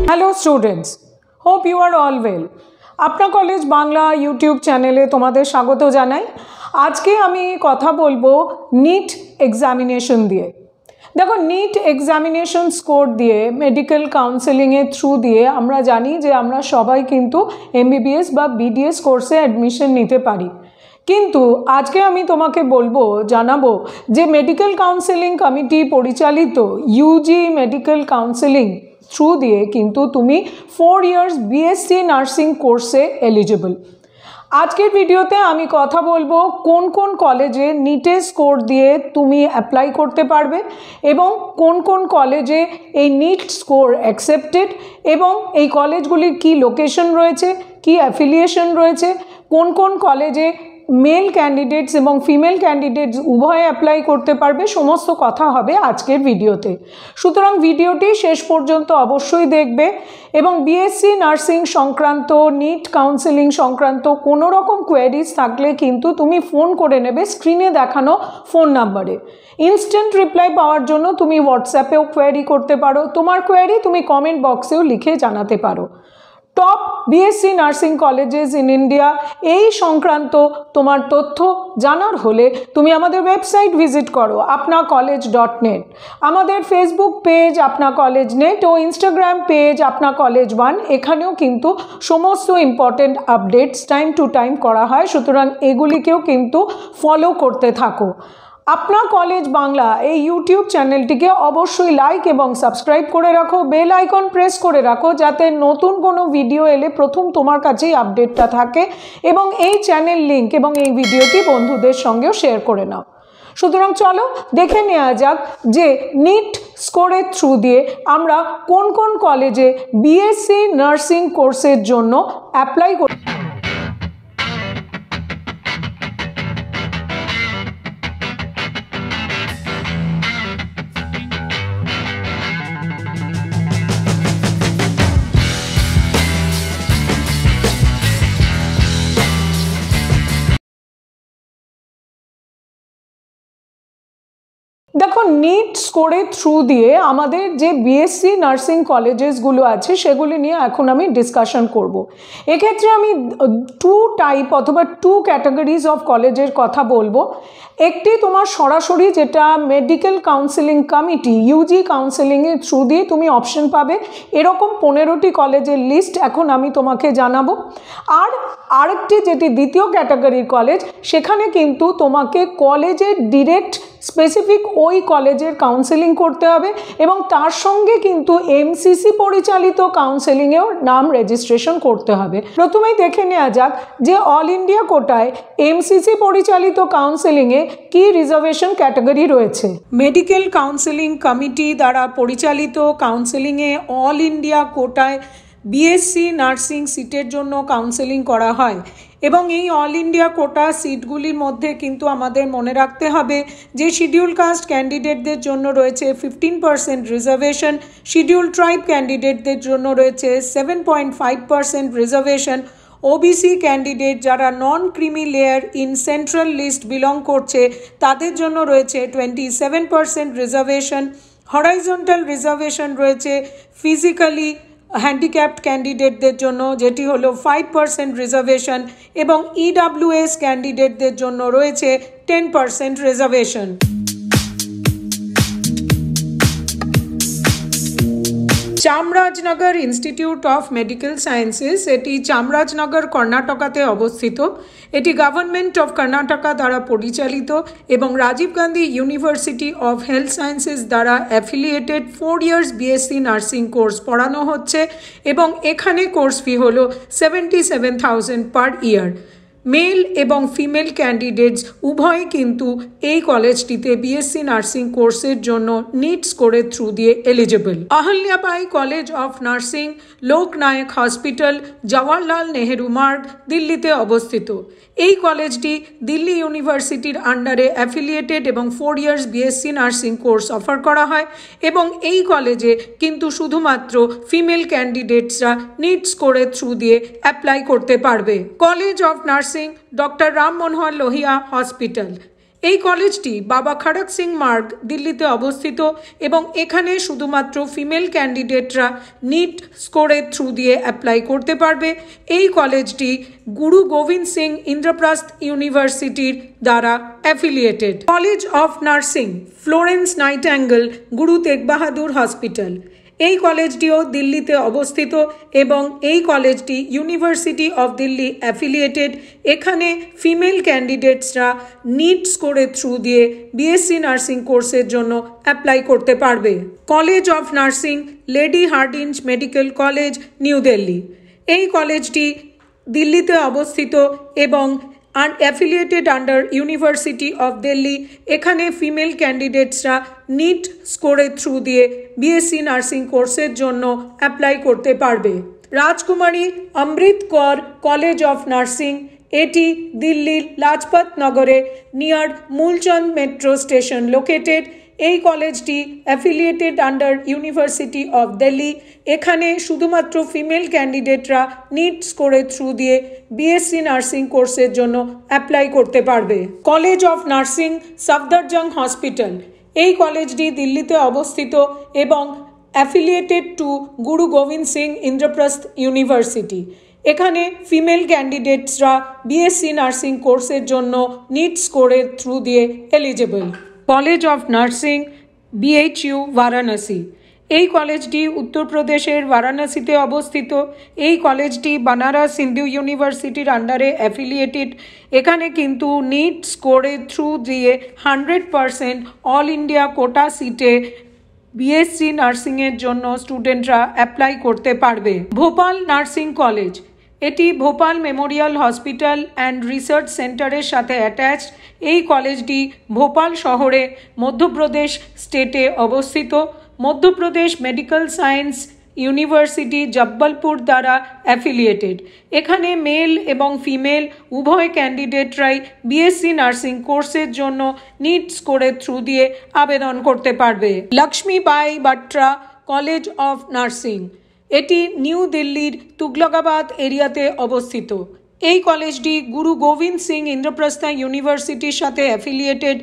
Hello students, hope you are all well. अपना college Bangla YouTube चैनेले तुम्हारे स्वागत जानाई। आज के आमी कथा बोलबो नीट एग्जामिनेशन दिए। देखो नीट एग्जामिनेशन स्कोर दिए मेडिकल काउंसिलिंग थ्रू दिए आमरा जानी जे आमरा सबाई किन्तु एमबीबीएस बा बीडीएस कोर्से एडमिशन निते पारी। किन्तु आज के आमी तोमाके बोलबो जानाबो जे मेडिकल काउंसिलिंग कमिटी परिचालित यूजी मेडिकल काउंसिलिंग थ्रू दिए किन्तु तुमी 4 years बीएससी नार्सिंग कोर्से एलिजिबल। आज के भिडियोते आमी कथा बोलबो कोन कोन कलेजे नीटे स्कोर दिए तुमी अप्लाई करते पारबे एबं कोन कोन कलेजे ए नीट स्कोर एक्सेप्टेड एबं ए कलेजगुलिर की लोकेशन रयेछे की एफिलिएशन रयेछे कोन कोन कलेजे मेल कैंडिडेट्स एवं फिमेल कैंडिडेट्स उभय अप्लाई करते पारबे समस्त कथा हबे आजकेर भिडियोते। सुतरां भिडियोटी शेष पर्यन्त अवश्यई देखबे एवं बीएससी नार्सिंग संक्रांत नीट काउंसिलिंग संक्रांत कोनो रकम क्वेरिज थाकले किन्तु तुमी फोन करे नेबे स्क्रिने देखानो फोन नम्बरे। इन्स्टैंट रिप्लाई पाওয়ার জন্য तुमी व्हाट्सएपेও क्वेरी करते पारो, तोमार क्वेरी तुमी कमेंट बक्सेও लिखे जानाते पारो। Top BSc nursing colleges in India এই সংক্রান্ত তোমার তথ্য জানার হলে তুমি আমাদের ওয়েবসাইট ভিজিট করো apnacollege.net, আমাদের ফেসবুক পেজ আপনা কলেজ নেট ও ইনস্টাগ্রাম পেজ আপনা কলেজ 1 এখানেও কিন্তু সমস্ত important updates time to time করা হয়, সুতরাং এগুলিকেও কিন্তু ফলো করতে থাকো। अपना कॉलेज बांगला এই यूट्यूब चैनलটিকে অবশ্যই লাইক এবং সাবস্ক্রাইব করে রাখো, বেল আইকন প্রেস করে রাখো যাতে নতুন কোনো ভিডিও এলে প্রথম তোমার কাছেই আপডেটটা থাকে এবং এই চ্যানেল লিংক এবং এই ভিডিওটি বন্ধুদের সঙ্গেও শেয়ার করে নাও। সুতরাং চলো দেখে নেওয়া যাক যে নিট স্কোরের থ্রু দিয়ে আমরা কোন কোন কলেজে বিএসসি নার্সিং কোর্সের জন্য অ্যাপ্লাই করি। देखो नीट स्कोरे थ्रू दिए आमादेर जे बीएससी नार्सिंग कलेजेसगुलो आछे सेगुली निये एखन आमी डिसकाशन करब। एक्षेत्रे आमी 2 टाइप अथवा 2 कैटेगरिज अफ कलेजेर कथा बोलबो। एकटी तोमार सरासरि जेटा medical counselling committee UG counselling एर थ्रू दिए तुमी अपशन पाबे एरकम 15टी कलेजेर लिस्ट एखन आमी तोमाके जानाबो। आर आरेकटी जेटी द्वितीय कैटेगरिर कलेज सेखाने किन्तु तोमाके कलेजेर डिरेक्ट स्पेसिफिक ওই কলেজের কাউন্সেলিং করতে হবে এবং তার সঙ্গে কিন্তু এমসিসি পরিচালিত কাউন্সেলিংয়েও নাম রেজিস্ট্রেশন করতে হবে। প্রথমেই দেখে নেওয়া যাক যে অল ইন্ডিয়া কোটায় এমসিসি পরিচালিত কাউন্সেলিংয়ে কি রিজার্ভেশন ক্যাটাগরি রয়েছে। মেডিকেল কাউন্সেলিং কমিটি দ্বারা পরিচালিত কাউন্সেলিংয়ে অল ইন্ডিয়া কোটায় বিএসসি নার্সিং সিটের জন্য কাউন্সেলিং করা হয় এবং এই অল ইন্ডিয়া কোটা সিটগুলির মধ্যে কিন্তু আমাদের মনে রাখতে হবে যে শিডিউল কাস্ট ক্যান্ডিডেটদের জন্য রয়েছে 15% রিজার্ভেশন, শিডিউল ট্রাইব ক্যান্ডিডেটদের জন্য রয়েছে 7.5% রিজার্ভেশন, ওবিসি ক্যান্ডিডেট যারা non creamy layer in central list belong করছে তাদের জন্য রয়েছে 27% রিজার্ভেশন, হরাইজন্টাল রিজার্ভেশন রয়েছে ফিজিক্যালি হ্যান্ডিক্যাপড ক্যান্ডিডেটদের জন্য যেটি হলো 5% রিজার্ভেশন এবং ইডব্লিউএস ক্যান্ডিডেটদের জন্য রয়েছে 10% reservation. Chamarajanagar institute of medical sciences এটি চামরাজনগর কর্ণাটকাতে অবস্থিত। এটি গভর্নমেন্ট অফ কর্ণাটকা দ্বারা পরিচালিত এবং Rajiv Gandhi university of health sciences দ্বারা affiliated 4 years BSc nursing course পড়ানো হচ্ছে এবং এখানে কোর্স ফি হলো 77,000 পার ইয়ার। মেল এবং ফিমেল ক্যান্ডিডেটস উভয় কিন্তু এই কলেজটিতে বিএসসি নার্সিং কোর্সের জন্য নিট স্কোরের থ্রু দিয়ে eligible. Ahilyabai college of nursing, Loknayak hospital, Jawaharlal Nehru Marg, দিল্লিতে অবস্থিত। এই কলেজটি দিল্লি ইউনিভার্সিটির আন্ডারে অ্যাফিলিয়েটেড এবং 4 years BSc nursing course offer করা হয় এবং এই কলেজে কিন্তু শুধুমাত্র ফিমেল ক্যান্ডিডেটসরা নিট স্কোরের থ্রু দিয়ে অ্যাপ্লাই করতে পারবে। College of nursing, doctor Ram Manohar Lohia hospital, এই কলেজটি বাবা খড়ক সিং মার্গ দিল্লিতে অবস্থিত এবং এখানে শুধুমাত্র ফিমেল ক্যান্ডিডেটরা নিট স্কোরের থ্রু দিয়ে অ্যাপ্লাই করতে পারবে। এই কলেজটি গুরু গোবিন্দ সিং ইন্দ্রপ্রস্থ ইউনিভার্সিটির দ্বারা affiliated. College of nursing Florence Nightingale Guru Tegh Bahadur hospital, এই কলেজটিও দিল্লিতে অবস্থিত এবং এই কলেজটি ইউনিভার্সিটি অফ দিল্লি অ্যাফিলিয়েটেড। এখানে ফিমেল ক্যান্ডিডেটসরা নিট স্কোরের থ্রু দিয়ে বিএসসি নার্সিং কোর্সের জন্য অ্যাপ্লাই করতে পারবে। College of nursing lady Hardinge medical college new Delhi, এই কলেজটি দিল্লিতে অবস্থিত এবং affiliated under university of Delhi. এখানে ফিমেল ক্যান্ডিডেটসরা নিট স্কোরের থ্রু দিয়ে বিএসসি নার্সিং কোর্সের জন্য অ্যাপ্লাই করতে পারবে। রাজকুমারী অমৃত কৌর কলেজ অফ নার্সিং, এটি দিল্লির লাজপত নগরে নিয়ার মূলচন্দ মেট্রো স্টেশন লোকেটেড। এই কলেজটি affiliated under university of Delhi. এখানে শুধুমাত্র ফিমেল ক্যান্ডিডেটরা নিট স্কোরের থ্রু দিয়ে বিএসসি নার্সিং কোর্সের জন্য অ্যাপ্লাই করতে পারবে। College of nursing Safdarjung hospital, এই কলেজটি দিল্লিতে অবস্থিত এবং affiliated to Guru Gobind Singh Indraprastha university. এখানে ফিমেল ক্যান্ডিডেটসরা বিএসসি নার্সিং কোর্সের জন্য নিট স্কোরের থ্রু দিয়ে eligible. College of nursing BHU Varanasi, এই কলেজটি উত্তরপ্রদেশের বারাণসীতে অবস্থিত। এই কলেজটি বানারস হিন্দু ইউনিভার্সিটির আন্ডারে অ্যাফিলিয়েটেড। এখানে কিন্তু নিট স্কোরের থ্রু দিয়ে 100% অল ইন্ডিয়া কোটা সিটে বিএসসি নার্সিংয়ের জন্য স্টুডেন্টরা অ্যাপ্লাই করতে পারবে। ভোপাল নার্সিং কলেজ, এটি Bhopal Memorial hospital and research সেন্টারের সাথে অ্যাটাচড। এই কলেজটি ভোপাল শহরে মধ্যপ্রদেশ স্টেটে অবস্থিত। Madhya Pradesh medical science university Jabalpur দ্বারা অ্যাফিলিয়েটেড। এখানে মেল এবং ফিমেল উভয় ক্যান্ডিডেটরাই বিএসসি নার্সিং কোর্সের জন্য নিট স্কোরের থ্রু দিয়ে আবেদন করতে পারবে। লক্ষ্মীবাই বাট্রা কলেজ অফ নার্সিং, এটি নিউ দিল্লির তুগলকাবাদ এরিয়াতে অবস্থিত। এই কলেজটি গুরু গোবিন্দ সিং ইন্দ্রপ্রস্থ ইউনিভার্সিটির সাথে অ্যাফিলিয়েটেড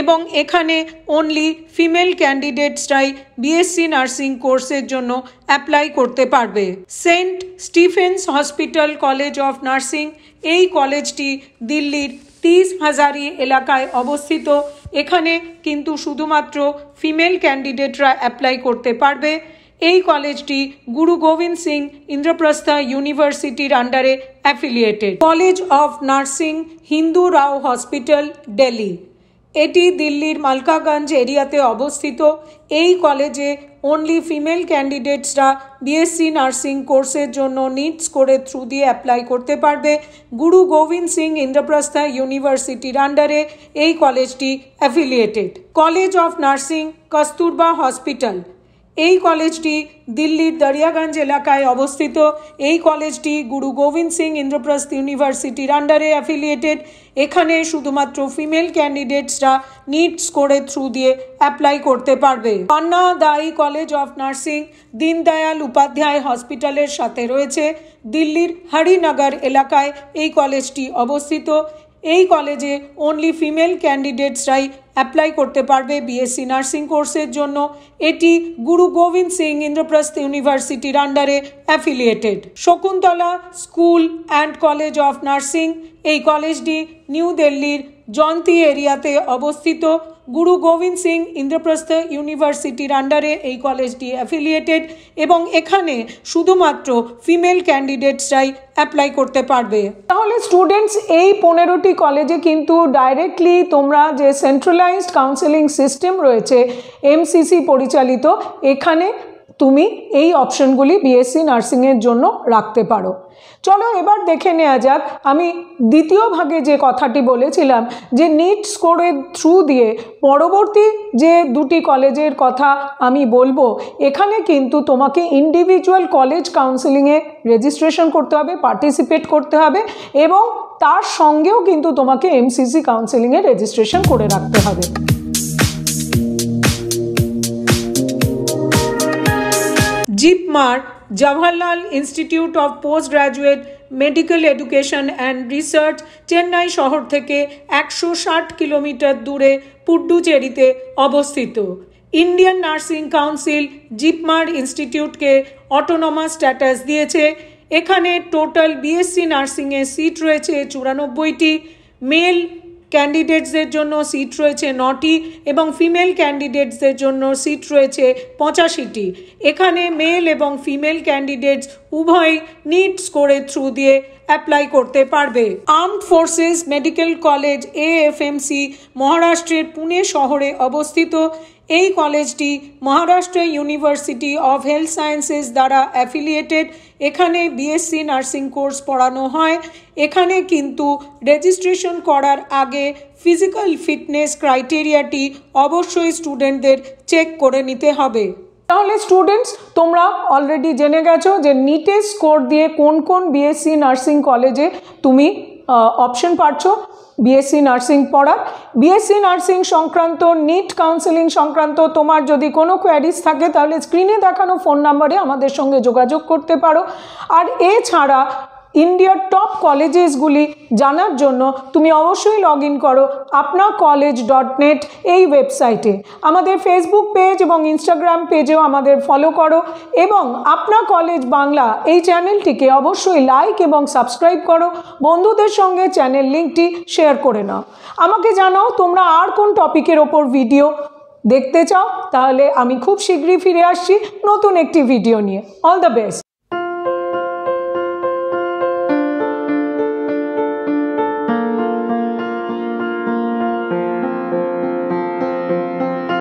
এবং এখানে অনলি ফিমেল ক্যান্ডিডেটসরাই বিএসসি নার্সিং কোর্সের জন্য অ্যাপ্লাই করতে পারবে। Saint Stephen's hospital college of nursing, এই কলেজটি দিল্লির 30 হাজারি এলাকায় অবস্থিত। এখানে কিন্তু শুধুমাত্র ফিমেল ক্যান্ডিডেটরা অ্যাপ্লাই করতে পারবে। এই কলেজটি গুরু গোবিন্দ সিং ইন্দ্রপ্রস্থ ইউনিভার্সিটির আন্ডারে affiliated. College of nursing Hindu Rao hospital Delhi, এটি দিল্লির মালকাগঞ্জ এরিয়াতে অবস্থিত। এই কলেজে অনলি ফিমেল ক্যান্ডিডেটসরা বিএসসি নার্সিং কোর্সের জন্য নিট স্কোরের থ্রু দিয়ে অ্যাপ্লাই করতে পারবে। গুরু গোবিন্দ সিং ইন্দ্রপ্রস্থ ইউনিভার্সিটির আন্ডারে এই কলেজটি affiliated. College of nursing Kasturba hospital, এই কলেজটি দিল্লির দরিয়াগঞ্জ এলাকায় অবস্থিত। এই কলেজটি গুরু গোবিন্দ সিং ইন্দ্রপ্রস্থ ইউনিভার্সিটির আন্ডারে অ্যাফিলিয়েটেড। এখানে শুধুমাত্র ফিমেল ক্যান্ডিডেটসরা নিট স্কোরের থ্রু দিয়ে অ্যাপ্লাই করতে পারবে। পান্না দাই college of nursing Deendayal Upadhyay হসপিটালের সাথে রয়েছে। দিল্লির হরিনগর এলাকায় এই কলেজটি অবস্থিত। এই কলেজে অনলি ফিমেল ক্যান্ডিডেটসরাই অ্যাপ্লাই করতে পারবে বিএসসি নার্সিং কোর্সের জন্য। এটি গুরু গোবিন্দ সিং ইন্দ্রপ্রস্থ ইউনিভার্সিটির আন্ডারে affiliated. Shakuntala school and college of nursing, এই কলেজটি নিউ দিল্লির জয়ন্তী এরিয়াতে অবস্থিত। গুরু গোবিন্দ সিং ইন্দ্রপ্রস্থ ইউনিভার্সিটির আন্ডারে এই কলেজটি অ্যাফিলিয়েটেড এবং এখানে শুধুমাত্র ফিমেল ক্যান্ডিডেটসরাই অ্যাপ্লাই করতে পারবে। তাহলে স্টুডেন্টস, এই 15টি কলেজে কিন্তু ডাইরেক্টলি তোমরা যে সেন্ট্রালাইজড কাউন্সেলিং সিস্টেম রয়েছে এমসিসি পরিচালিত, এখানে তুমি এই অপশনগুলি বিএসসি নার্সিংয়ের জন্য রাখতে পারো। চলো এবার দেখে নেওয়া যাক, আমি দ্বিতীয় ভাগে যে কথাটি বলেছিলাম যে নিট স্কোরের থ্রু দিয়ে পরবর্তী যে দুটি কলেজের কথা আমি বলবো, এখানে কিন্তু তোমাকে ইন্ডিভিজুয়াল কলেজ কাউন্সেলিংয়ে রেজিস্ট্রেশন করতে হবে, পার্টিসিপেট করতে হবে এবং তার সঙ্গেও কিন্তু তোমাকে এমসিসি কাউন্সেলিংয়ে রেজিস্ট্রেশন করে রাখতে হবে। JIPMER Jawaharlal institute of post graduate medical education and research Chennai শহর থেকে 160 কিলোমিটার দূরে পুডুচেরিতে অবস্থিত। ইন্ডিয়ান নার্সিং কাউন্সিল জিপমার ইনস্টিটিউটকে অটোনমাস স্ট্যাটাস দিয়েছে। এখানে টোটাল বিএসসি নার্সিংয়ের সিট রয়েছে 94টি, মেল ক্যান্ডিডেটসদের জন্য সিট রয়েছে 9টি এবং ফিমেল ক্যান্ডিডেটসদের জন্য সিট রয়েছে 85টি। এখানে মেল এবং ফিমেল ক্যান্ডিডেটস উভয় নিট স্কোরের থ্রু দিয়ে অ্যাপ্লাই করতে পারবে। Armed forces medical college AFMC মহারাষ্ট্রের পুনে শহরে অবস্থিত। এই কলেজটি Maharashtra university of health sciences দ্বারা অ্যাফিলিয়েটেড। এখানে বিএসসি নার্সিং কোর্স পড়ানো হয়। এখানে কিন্তু রেজিস্ট্রেশন করার আগে ফিজিক্যাল ফিটনেস ক্রাইটেরিয়াটি অবশ্যই স্টুডেন্টদের চেক করে নিতে হবে। তাহলে স্টুডেন্টস, তোমরা অলরেডি জেনে গেছো যে নিটের স্কোর দিয়ে কোন কোন বিএসসি নার্সিং কলেজে তুমি অপশন পাচ্ছ বিএসসি নার্সিং পড়ার। বিএসসি নার্সিং সংক্রান্ত নিট কাউন্সেলিং সংক্রান্ত তোমার যদি কোনো কোয়ারিজ থাকে তাহলে স্ক্রিনে দেখানো ফোন নাম্বারে আমাদের সঙ্গে যোগাযোগ করতে পারো। আর এছাড়া ইন্ডিয়ার টপ কলেজেসগুলি জানার জন্য তুমি অবশ্যই লগ ইন করো apnacollege.net এই ওয়েবসাইটে। আমাদের ফেসবুক পেজ এবং ইনস্টাগ্রাম পেজেও আমাদের ফলো করো এবং আপনা কলেজ বাংলা এই চ্যানেলটিকে অবশ্যই লাইক এবং সাবস্ক্রাইব করো। বন্ধুদের সঙ্গে চ্যানেল লিঙ্কটি শেয়ার করে নাও। আমাকে জানাও তোমরা আর কোন টপিকের ওপর ভিডিও দেখতে চাও, তাহলে আমি খুব শীঘ্রই ফিরে আসছি নতুন একটি ভিডিও নিয়ে। All the best.